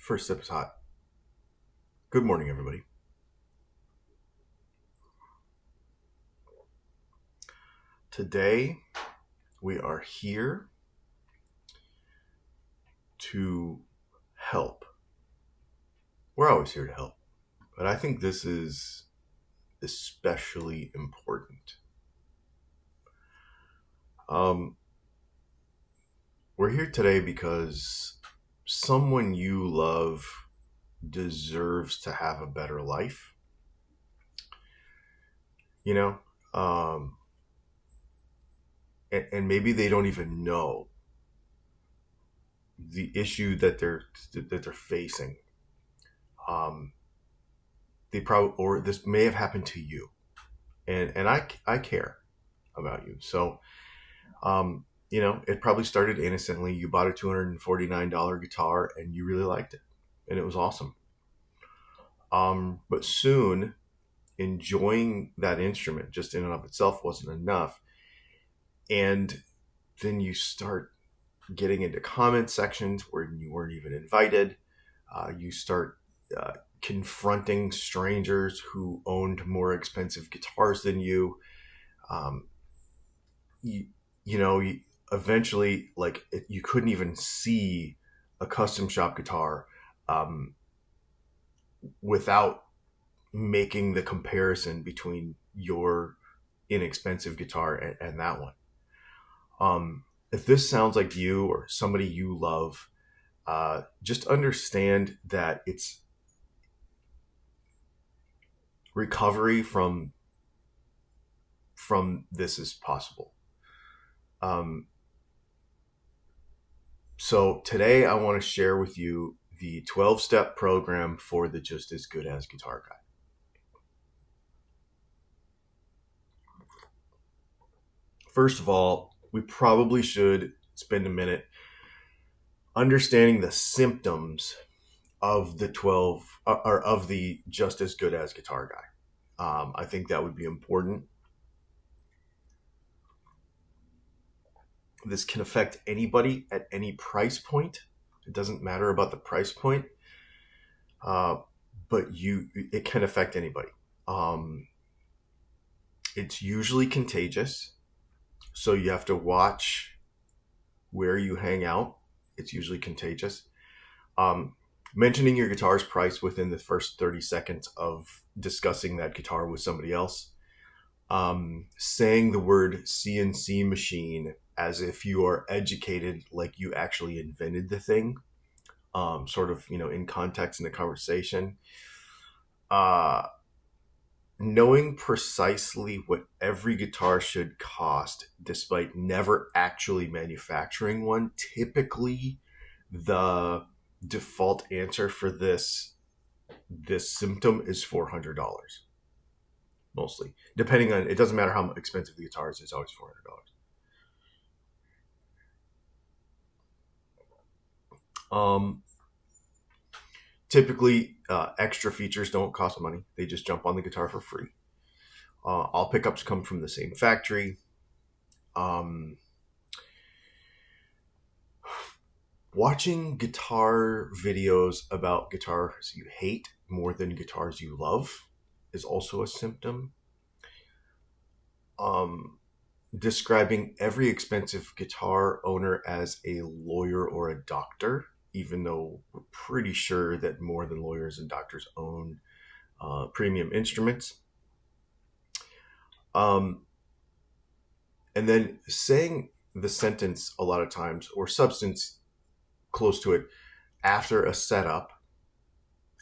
First sip is hot. Good morning, everybody. Today, we are here to help. We're always here to help, but I think this is especially important. We're here today because someone you love deserves to have a better life. You know, and maybe they don't even know the issue that they're facing. They probably, or this may have happened to you, and I care about you. So, it probably started innocently. You bought a $249 guitar and you really liked it, and it was awesome. But soon, enjoying that instrument just in and of itself wasn't enough, and then you start getting into comment sections where you weren't even invited. You start confronting strangers who owned more expensive guitars than you. Eventually, you couldn't even see a custom shop guitar without making the comparison between your inexpensive guitar and that one. If this sounds like you or somebody you love, just understand that it's recovery from this is possible. So today I want to share with you the 12-step program for the Just As Good As Guitar Guy. First of all, we probably should spend a minute understanding the symptoms of the 12 or of the Just As Good As Guitar Guy. I think that would be important. This can affect anybody at any price point. It doesn't matter about the price point, but it can affect anybody. It's usually contagious, so you have to watch where you hang out. It's usually contagious. Mentioning your guitar's price within the first 30 seconds of discussing that guitar with somebody else. Saying the word CNC machine as if you are educated, like you actually invented the thing, sort of, in context in the conversation. Knowing precisely what every guitar should cost, despite never actually manufacturing one. Typically, the default answer for this symptom is $400. Mostly, depending on, it doesn't matter how expensive the guitar is, it's always $400. Typically, extra features don't cost money. They just jump on the guitar for free. All pickups come from the same factory. Watching guitar videos about guitars you hate more than guitars you love is also a symptom. Describing every expensive guitar owner as a lawyer or a doctor, even though we're pretty sure that more than lawyers and doctors own premium instruments. And then saying the sentence a lot of times, or substance close to it, after a setup,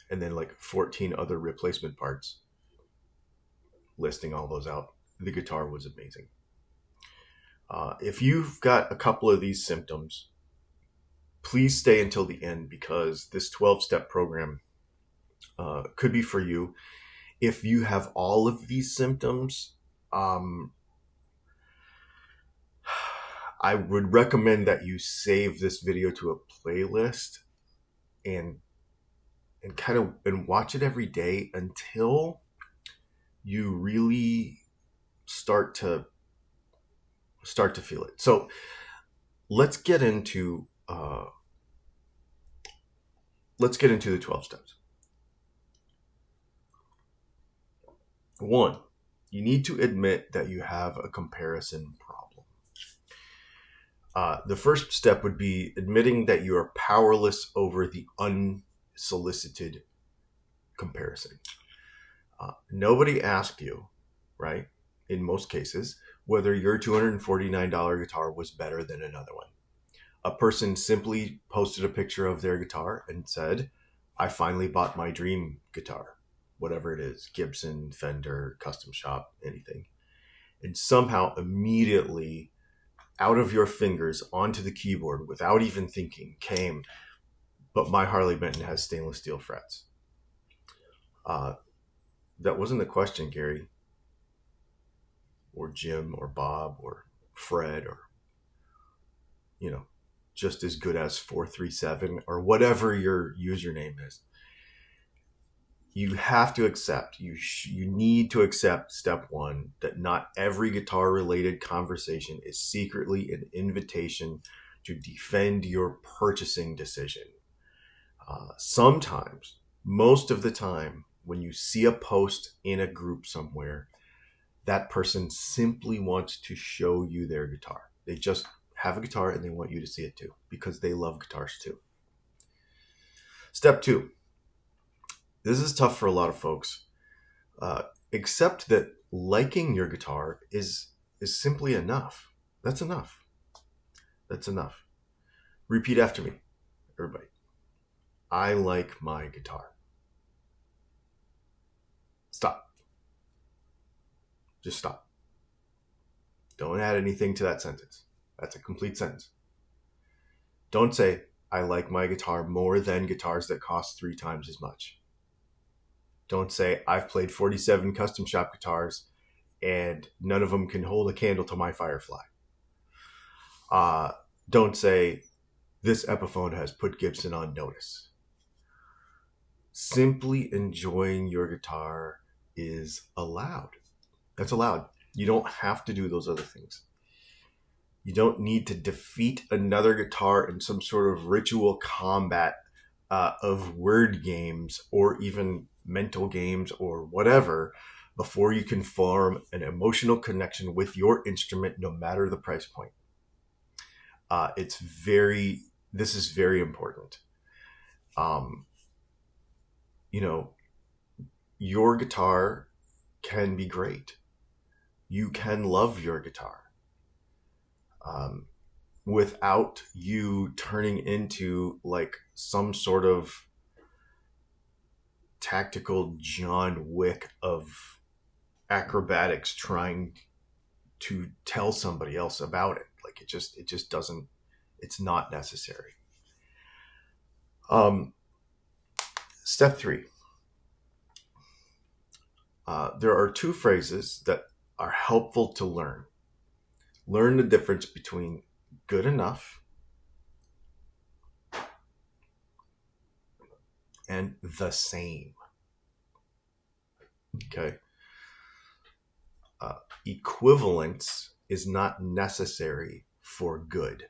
and then like 14 other replacement parts, listing all those out. The guitar was amazing. If you've got a couple of these symptoms, please stay until the end, because this 12-step program could be for you. If you have all of these symptoms, I would recommend that you save this video to a playlist and watch it every day until you really start to feel it. So let's get into let's get into the 12 steps. 1, you need to admit that you have a comparison problem. The first step would be admitting that you are powerless over the unsolicited comparison. Nobody asked you, right, in most cases, whether your $249 guitar was better than another one. A person simply posted a picture of their guitar and said, I finally bought my dream guitar, whatever it is, Gibson, Fender, custom shop, anything. And somehow immediately out of your fingers onto the keyboard without even thinking came, but my Harley Benton has stainless steel frets. That wasn't the question, Gary, or Jim, or Bob, or Fred, or, just as good as 437, or whatever your username is. You have to accept, you need to accept, step 1, that not every guitar-related conversation is secretly an invitation to defend your purchasing decision. Sometimes, most of the time, when you see a post in a group somewhere, that person simply wants to show you their guitar. They just have a guitar and they want you to see it too, because they love guitars too. Step 2. This is tough for a lot of folks. Accept that liking your guitar is simply enough. That's enough. That's enough. Repeat after me, everybody. I like my guitar. Stop. Just stop. Don't add anything to that sentence. That's a complete sentence. Don't say, I like my guitar more than guitars that cost 3 times as much. Don't say, I've played 47 custom shop guitars and none of them can hold a candle to my Firefly. Don't say, this Epiphone has put Gibson on notice. Simply enjoying your guitar is allowed. That's allowed. You don't have to do those other things. You don't need to defeat another guitar in some sort of ritual combat of word games or even mental games or whatever before you can form an emotional connection with your instrument, no matter the price point. This is very important. Your guitar can be great. You can love your guitar without you turning into like some sort of tactical John Wick of acrobatics trying to tell somebody else about it. Like it just doesn't, it's not necessary. Step 3. There are 2 phrases that are helpful to learn. Learn the difference between good enough and the same. Okay. Equivalence is not necessary for good.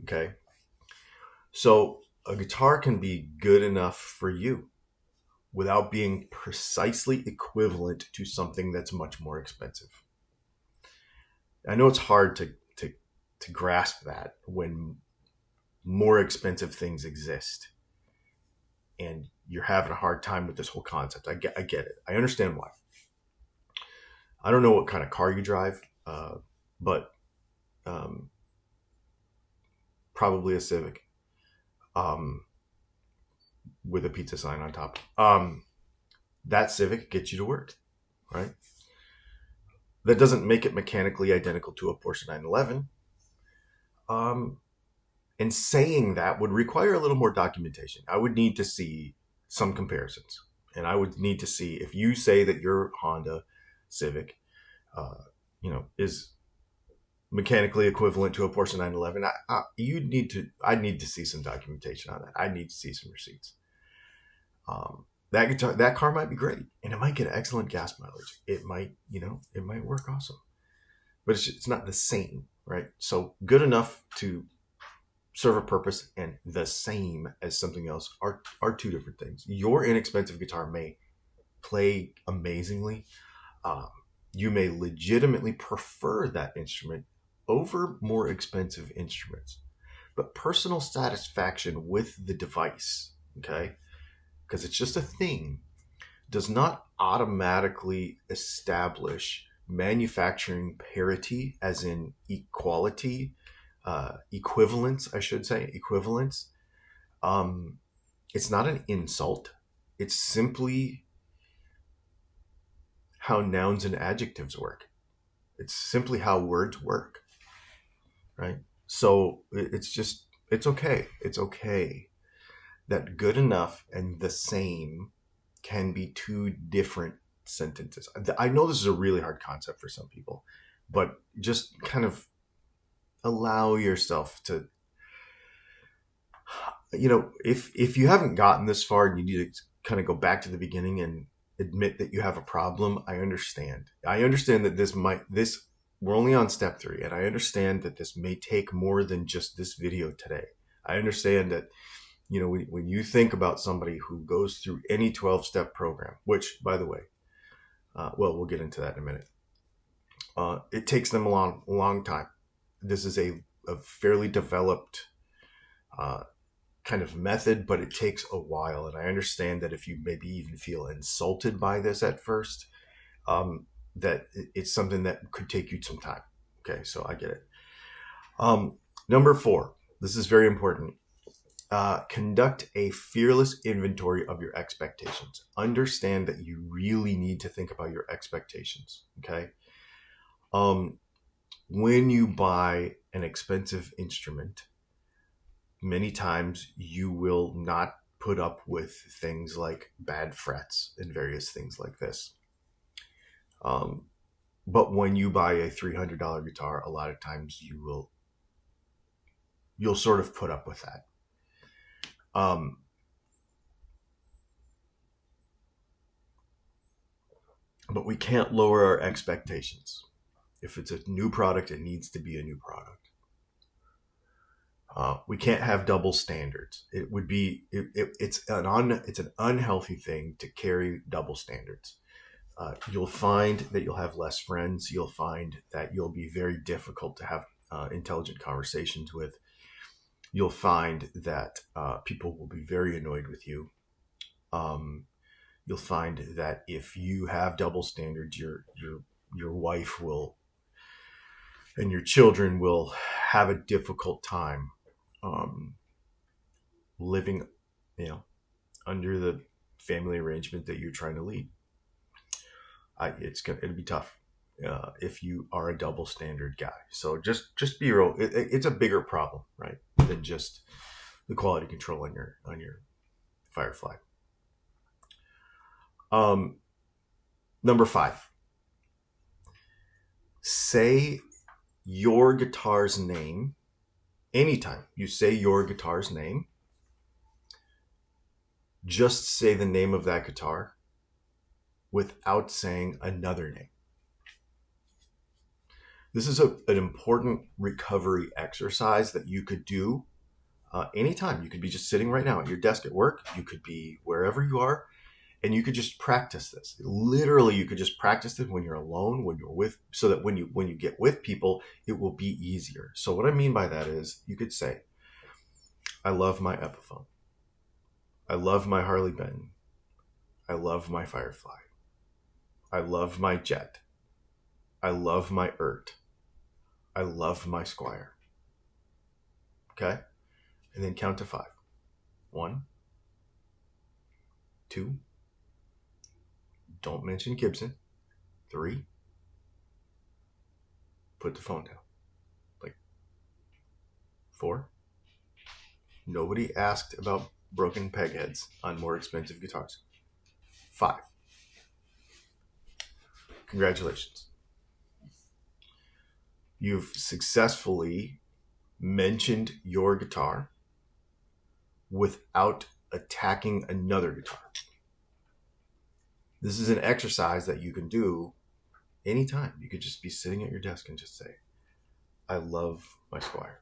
Okay. So a guitar can be good enough for you without being precisely equivalent to something that's much more expensive. I know it's hard to grasp that when more expensive things exist and you're having a hard time with this whole concept. I get it. I understand why. I don't know what kind of car you drive, but probably a Civic with a pizza sign on top. That Civic gets you to work, right? That doesn't make it mechanically identical to a Porsche 911. And saying that would require a little more documentation. I would need to see some comparisons. And I would need to see if you say that your Honda Civic, is mechanically equivalent to a Porsche 911. I'd need to see some documentation on that. I need to see some receipts. That car might be great, and it might get excellent gas mileage. It might work awesome, but it's not the same, right? So good enough to serve a purpose and the same as something else are two different things. Your inexpensive guitar may play amazingly. Um, you may legitimately prefer that instrument over more expensive instruments. But personal satisfaction with the device, okay, because it's just a thing, does not automatically establish manufacturing parity, as in equality, equivalence, I should say, equivalence. It's not an insult. It's simply how nouns and adjectives work. It's simply how words work, right? So it's okay. It's okay that good enough and the same can be two different sentences. I know this is a really hard concept for some people, but just kind of allow yourself to, if you haven't gotten this far and you need to kind of go back to the beginning and admit that you have a problem, I understand. I understand that we're only on step 3, and I understand that this may take more than just this video today. I understand that, when you think about somebody who goes through any 12-step program, which, by the way, we'll get into that in a minute. It takes them a long time. This is a fairly developed kind of method, but it takes a while. And I understand that if you maybe even feel insulted by this at first, that it's something that could take you some time. Okay, so I get it. Number 4, this is very important. Conduct a fearless inventory of your expectations. Understand that you really need to think about your expectations. Okay. When you buy an expensive instrument, many times you will not put up with things like bad frets and various things like this. But when you buy a $300 guitar, a lot of times you'll sort of put up with that. But we can't lower our expectations. If it's a new product, it needs to be a new product. We can't have double standards. It's an unhealthy thing to carry double standards. You'll find that you'll have less friends. You'll find that you'll be very difficult to have intelligent conversations with. You'll find that people will be very annoyed with you. You'll find that if you have double standards, your wife will and your children will have a difficult time living, under the family arrangement that you're trying to lead. It'll be tough if you are a double standard guy. So just be real. It's a bigger problem, right, than just the quality control on your Firefly. Number 5. Say your guitar's name. Anytime you say your guitar's name, just say the name of that guitar without saying another name. This is an important recovery exercise that you could do anytime. You could be just sitting right now at your desk at work. You could be wherever you are, and you could just practice this. Literally, you could just practice it when you're alone, when you're with, so that when you get with people, it will be easier. So what I mean by that is, you could say, I love my Epiphone. I love my Harley Benton. I love my Firefly. I love my Jet. I love my Ert. I love my Squire. Okay? And then count to 5. 1, 2. Don't mention Gibson. 3. Put the phone down. 4. Nobody asked about broken peg heads on more expensive guitars. 5. Congratulations. You've successfully mentioned your guitar without attacking another guitar. This is an exercise that you can do anytime. You could just be sitting at your desk and just say, I love my Squire.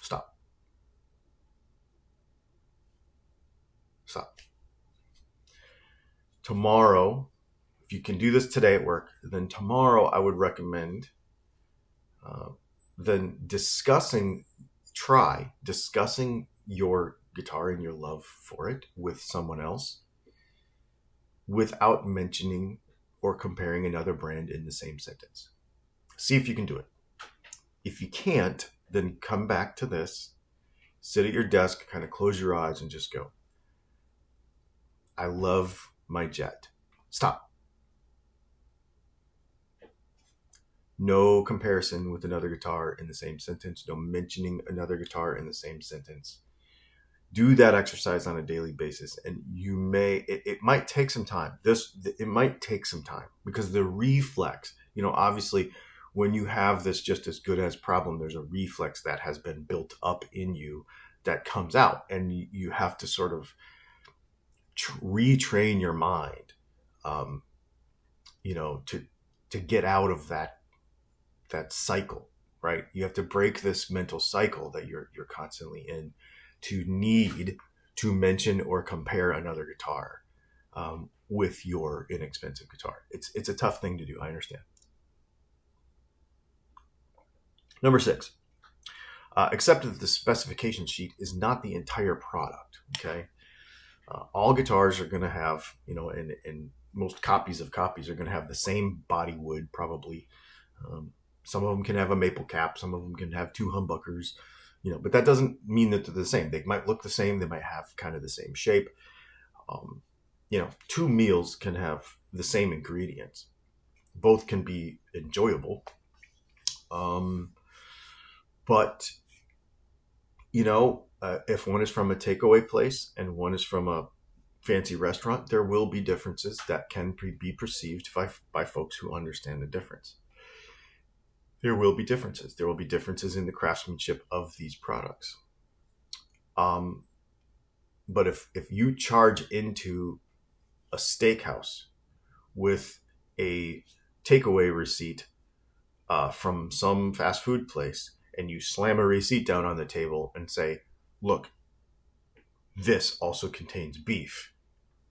Stop. Stop. Tomorrow, if you can do this today at work, then tomorrow I would recommend then discussing your guitar and your love for it with someone else without mentioning or comparing another brand in the same sentence. See if you can do it. If you can't, then come back to this, sit at your desk, kind of close your eyes and just go, I love my Jet. Stop. No comparison with another guitar in the same sentence. No mentioning another guitar in the same sentence. Do that exercise on a daily basis, and it might take some time. It might take some time because the reflex, obviously when you have this just as good as problem, there's a reflex that has been built up in you that comes out, and you have to sort of retrain your mind, to get out of that cycle, right? You have to break this mental cycle that you're constantly in to need to mention or compare another guitar with your inexpensive guitar. It's a tough thing to do. I understand. Number 6, accept that the specification sheet is not the entire product. Okay, all guitars are going to have, and most copies are going to have the same body wood probably. Some of them can have a maple cap. Some of them can have 2 humbuckers, but that doesn't mean that they're the same. They might look the same. They might have kind of the same shape. 2 meals can have the same ingredients. Both can be enjoyable. But, if one is from a takeaway place and one is from a fancy restaurant, there will be differences that can be perceived by folks who understand the difference. There will be differences. There will be differences in the craftsmanship of these products. But if you charge into a steakhouse with a takeaway receipt from some fast food place, and you slam a receipt down on the table and say, look, this also contains beef,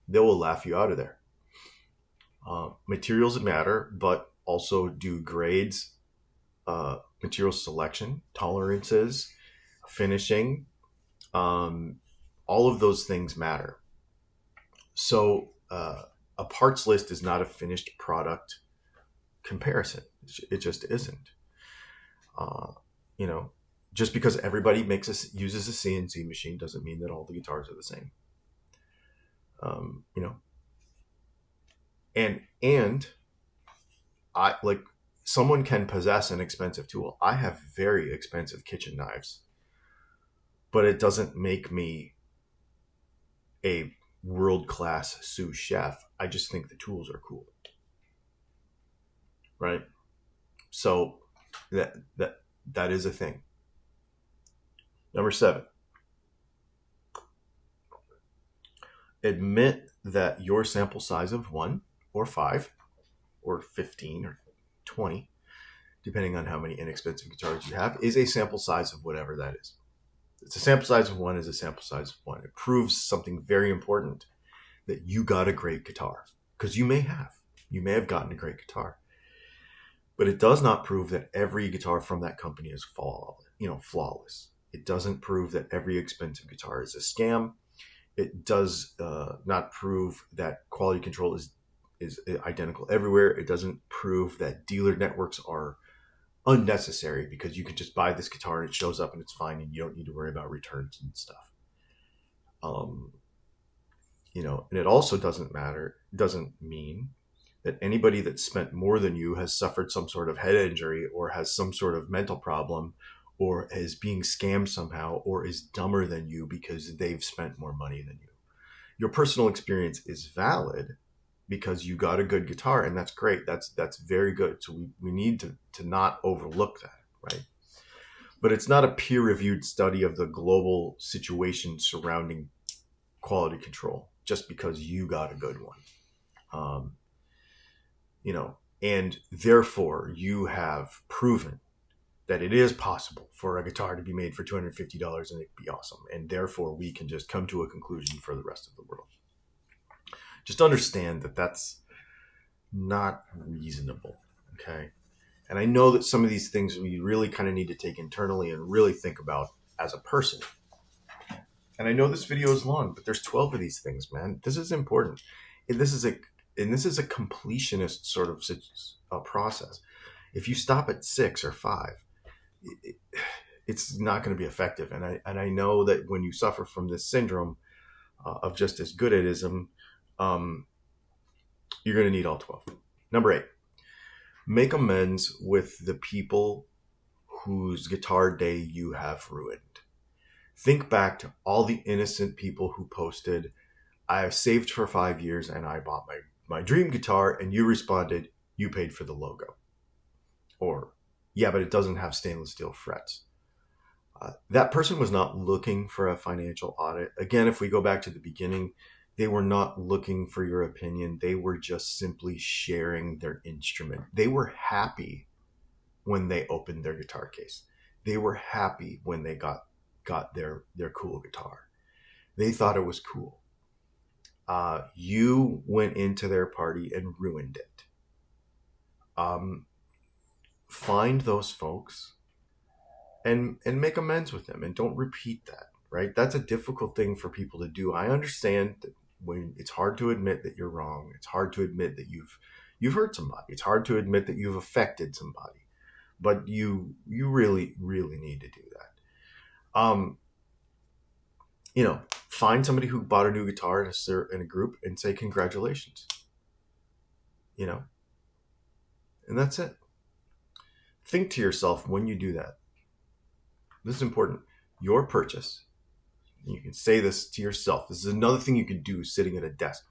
they will laugh you out of there. Materials matter, but also do grades, material selection, tolerances, finishing, all of those things matter. So a parts list is not a finished product comparison. It just isn't. Just because everybody uses a CNC machine doesn't mean that all the guitars are the same. And I like, someone can possess an expensive tool. I have very expensive kitchen knives, but it doesn't make me a world-class sous chef. I just think the tools are cool. Right? So that is a thing. Number 7, admit that your sample size of 1 or 5 or 15 or 20, depending on how many inexpensive guitars you have, is a sample size of whatever that is. It's a sample size of 1 is a sample size of 1. It proves something very important, that you got a great guitar, because you may have gotten a great guitar. But it does not prove that every guitar from that company is flawless. It doesn't prove that every expensive guitar is a scam. It does not prove that quality control is identical everywhere. It doesn't prove that dealer networks are unnecessary, because you can just buy this guitar and it shows up and it's fine and you don't need to worry about returns and stuff. And it also doesn't mean that anybody that spent more than you has suffered some sort of head injury or has some sort of mental problem or is being scammed somehow or is dumber than you because they've spent more money than you. Your personal experience is valid because you got a good guitar, and that's great. That's very good. So we need to not overlook that, right? But it's not a peer-reviewed study of the global situation surrounding quality control just because you got a good one. And therefore you have proven that it is possible for a guitar to be made for $250 and it'd be awesome. And therefore we can just come to a conclusion for the rest of the world. Just understand that that's not reasonable. Okay. And I know that some of these things we really kind of need to take internally and really think about as a person. And I know this video is long, but there's 12 of these things, man. This is important. And this is a completionist sort of process. If you stop at 6 or 5, it's not going to be effective. And I know that when you suffer from this syndrome of just as good at ism, you're going to need all 12. Number 8, make amends with the people whose guitar day you have ruined. Think back to all the innocent people who posted, I have saved for 5 years and I bought my dream guitar, and you responded, you paid for the logo. Or, yeah, but it doesn't have stainless steel frets. That person was not looking for a financial audit. Again, if we go back to the beginning, they were not looking for your opinion. They were just simply sharing their instrument. They were happy when they opened their guitar case. They were happy when they got their cool guitar. They thought it was cool. You went into their party and ruined it. Find those folks and make amends with them, and don't repeat that, right? That's a difficult thing for people to do. I understand that when it's hard to admit that you're wrong. It's hard to admit that you've hurt somebody. It's hard to admit that you've affected somebody, but you really, really need to do that. Find somebody who bought a new guitar in a group and say congratulations, and that's it. Think to yourself when you do that. This is important. Your purchase, you can say this to yourself. This is another thing you can do sitting at a desk.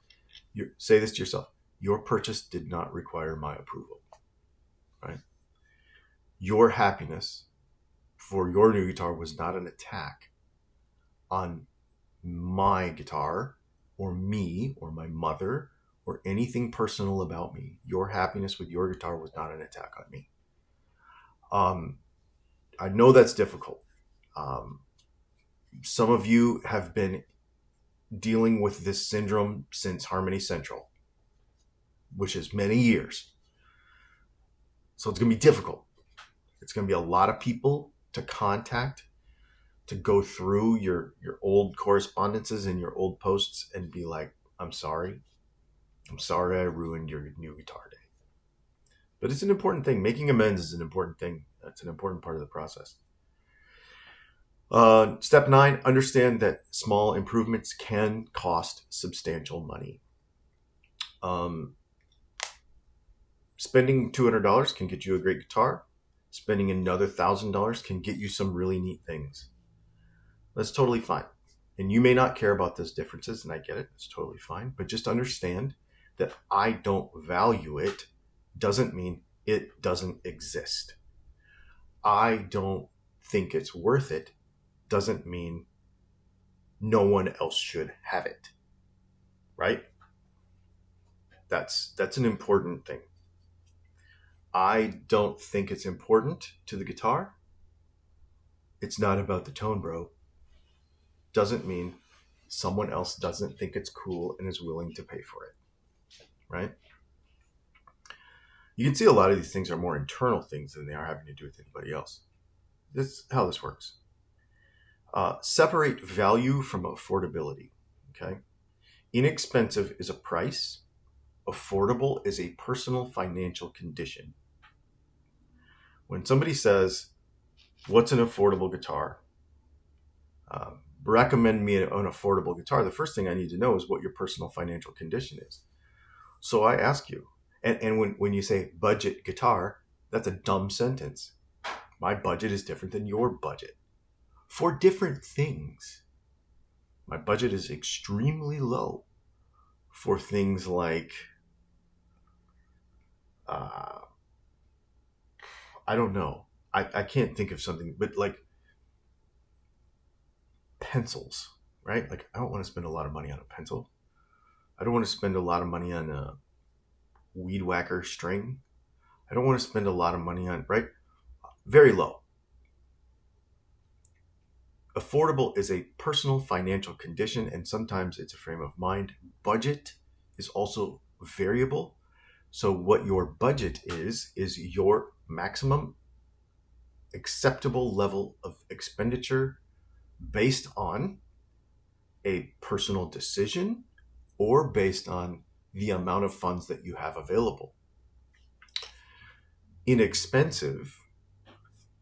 Say this to yourself. Your purchase did not require my approval, right? Your happiness for your new guitar was not an attack on my guitar or me or my mother or anything personal about me. Your happiness with your guitar was not an attack on me. I know that's difficult. Some of you have been dealing with this syndrome since Harmony Central, which is many years. So it's going to be difficult. It's going to be a lot of people to contact, to go through your old correspondences and your old posts and be like, I'm sorry. I'm sorry I ruined your new guitar day. But it's an important thing. Making amends is an important thing. That's an important part of the process. Step 9, understand that small improvements can cost substantial money. Spending $200 can get you a great guitar. Spending another $1,000 can get you some really neat things. That's totally fine. And you may not care about those differences, and I get it. It's totally fine. But just understand that I don't value it doesn't mean it doesn't exist. I don't think it's worth it doesn't mean no one else should have it. Right? That's an important thing. I don't think it's important to the guitar. It's not about the tone, bro. Doesn't mean someone else doesn't think it's cool and is willing to pay for it. Right? You can see a lot of these things are more internal things than they are having to do with anybody else. This is how this works. Separate value from affordability. Okay? Inexpensive is a price. Affordable is a personal financial condition. When somebody says, what's an affordable guitar? Recommend me an affordable guitar. The first thing I need to know is what your personal financial condition is. So I ask you, and when you say budget guitar, that's a dumb sentence. My budget is different than your budget for different things. My budget is extremely low for things like, I don't know. I can't think of something, but like pencils, right? Like I don't want to spend a lot of money on a pencil. I don't want to spend a lot of money on a weed whacker string. I don't want to spend a lot of money on, right? Very low. Affordable is a personal financial condition, and sometimes it's a frame of mind. Budget is also variable. So what your budget is your maximum acceptable level of expenditure based on a personal decision or based on the amount of funds that you have available. Inexpensive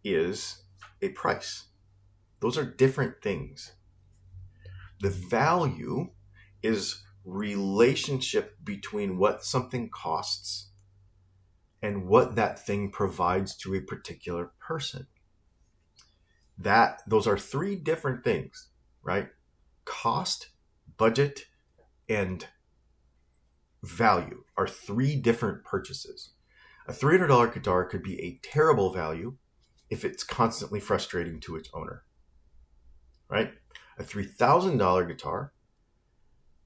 is a price. Those are different things. The value is relationship between what something costs and what that thing provides to a particular person. Those are three different things, right? Cost, budget, and value are three different purchases. A $300 guitar could be a terrible value if it's constantly frustrating to its owner, right? A $3,000 guitar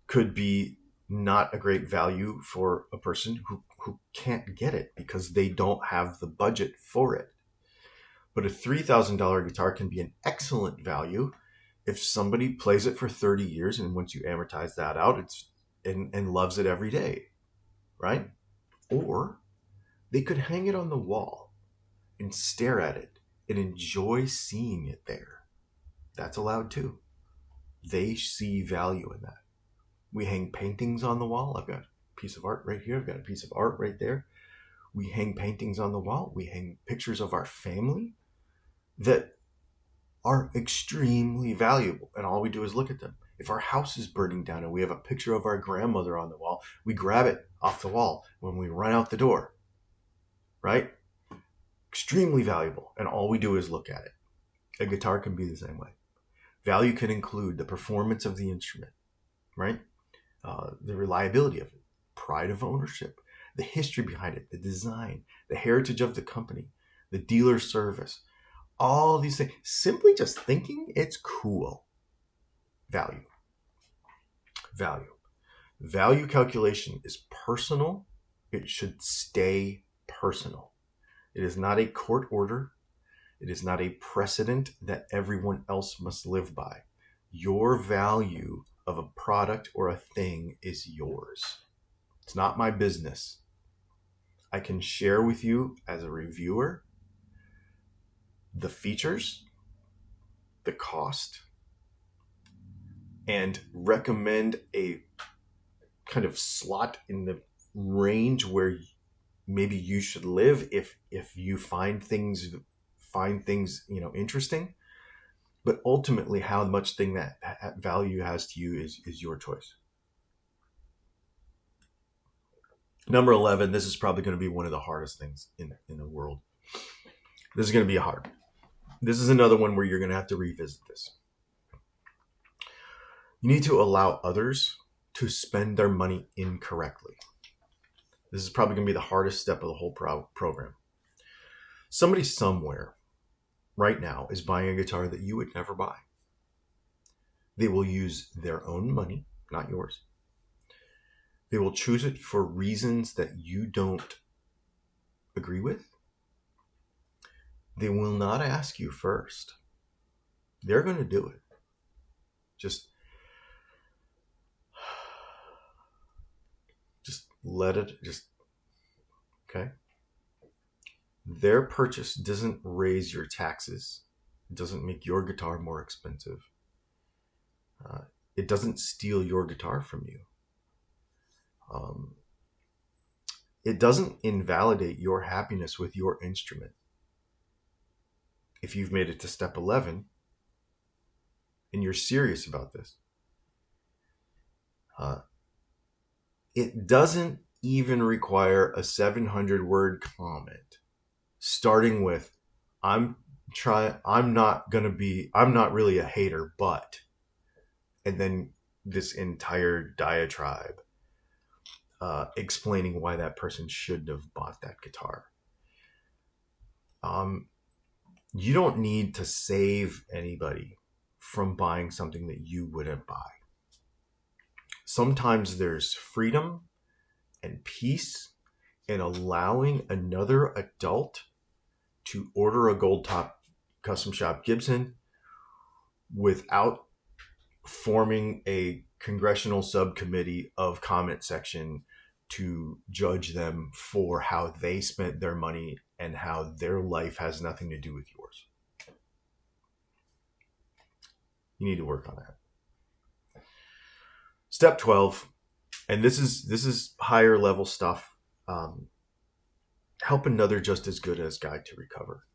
could be not a great value for a person who can't get it because they don't have the budget for it. But a $3,000 guitar can be an excellent value if somebody plays it for 30 years and once you amortize that out, and loves it every day, right? Or they could hang it on the wall and stare at it and enjoy seeing it there. That's allowed too. They see value in that. We hang paintings on the wall. I've got a piece of art right here. I've got a piece of art right there. We hang paintings on the wall. We hang pictures of our family that are extremely valuable, and all we do is look at them. If our house is burning down and we have a picture of our grandmother on the wall, we grab it off the wall when we run out the door, right? Extremely valuable, and all we do is look at it. A guitar can be the same way. Value can include the performance of the instrument, right? The reliability of it, pride of ownership, the history behind it, the design, the heritage of the company, the dealer service, all these things. Simply just thinking it's cool. Value. Value calculation is personal. It should stay personal. It is not a court order. It is not a precedent that everyone else must live by. Your value of a product or a thing is yours. It's not my business. I can share with you as a reviewer the features, the cost, and recommend a kind of slot in the range where maybe you should live if you find things interesting. But ultimately, how much that value has to you is your choice. Number 11, this is probably going to be one of the hardest things in the world. This is going to be hard. This is another one where you're going to have to revisit this. You need to allow others to spend their money incorrectly. This is probably going to be the hardest step of the whole program. Somebody somewhere right now is buying a guitar that you would never buy. They will use their own money, not yours. They will choose it for reasons that you don't agree with. They will not ask you first. They're going to do it. Just let it, okay? Their purchase doesn't raise your taxes. It doesn't make your guitar more expensive. It doesn't steal your guitar from you. It doesn't invalidate your happiness with your instrument. If you've made it to step 11 and you're serious about this, it doesn't even require a 700-word comment starting with, I'm not really a hater, but, and then this entire diatribe explaining why that person shouldn't have bought that guitar. You don't need to save anybody from buying something that you wouldn't buy. Sometimes there's freedom and peace in allowing another adult to order a gold top custom shop Gibson without forming a congressional subcommittee of comment section to judge them for how they spent their money and how their life has nothing to do with yours. You need to work on that. Step 12, and this is higher level stuff. Help another just as good as guide to recover.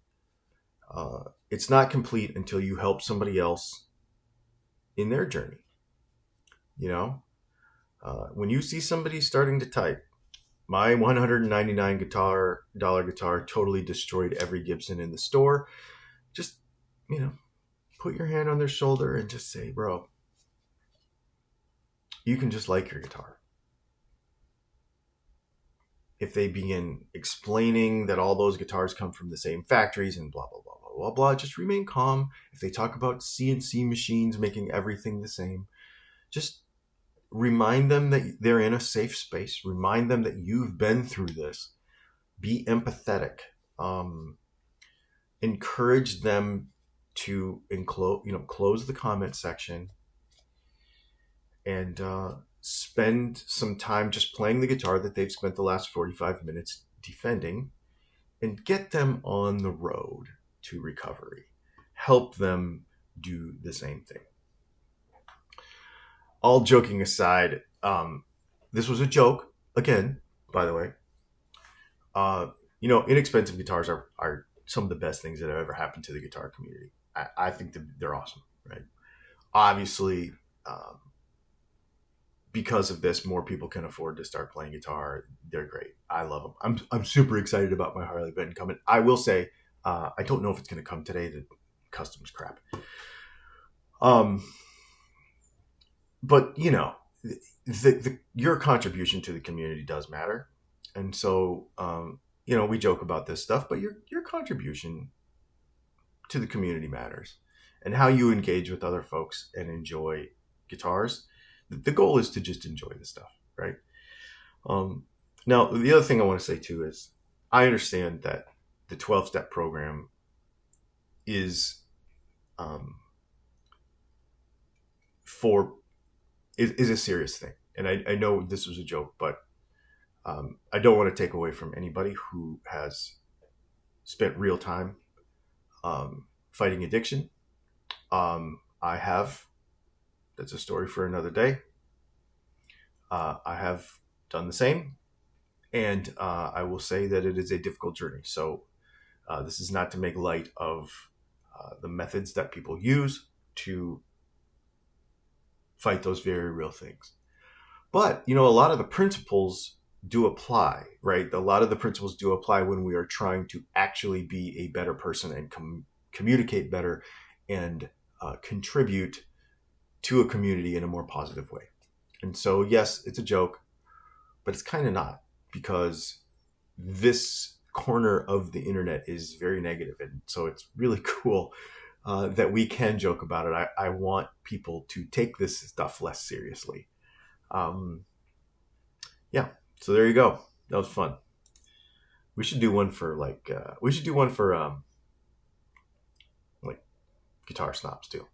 It's not complete until you help somebody else in their journey. You know, when you see somebody starting to type, my $199 guitar totally destroyed every Gibson in the store. Just, put your hand on their shoulder and just say, bro, you can just like your guitar. If they begin explaining that all those guitars come from the same factories and blah, blah, blah, blah, blah, blah, just remain calm. If they talk about CNC machines making everything the same, just remind them that they're in a safe space. Remind them that you've been through this. Be empathetic. Encourage them to close the comment section and spend some time just playing the guitar that they've spent the last 45 minutes defending, and get them on the road to recovery. Help them do the same thing. All joking aside, this was a joke, again, by the way. Inexpensive guitars are some of the best things that have ever happened to the guitar community. I think they're awesome, right? Obviously, because of this, more people can afford to start playing guitar. They're great. I love them. I'm super excited about my Harley Benton coming. I will say, I don't know if it's going to come today. The custom's crap. But your contribution to the community does matter, and so we joke about this stuff, but your contribution to the community matters, and how you engage with other folks and enjoy guitars. The goal is to just enjoy the stuff, right? Now, the other thing I want to say too is I understand that the 12-step program is is a serious thing. And I know this was a joke, but I don't want to take away from anybody who has spent real time fighting addiction. I have. That's a story for another day. I have done the same. And I will say that it is a difficult journey. So this is not to make light of the methods that people use to fight those very real things. But, a lot of the principles do apply, right? A lot of the principles do apply when we are trying to actually be a better person and communicate better and contribute to a community in a more positive way. And so, yes, it's a joke, but it's kind of not, because this corner of the internet is very negative. And so it's really cool that we can joke about it. I want people to take this stuff less seriously. So there you go. That was fun. We should do one for guitar snobs too.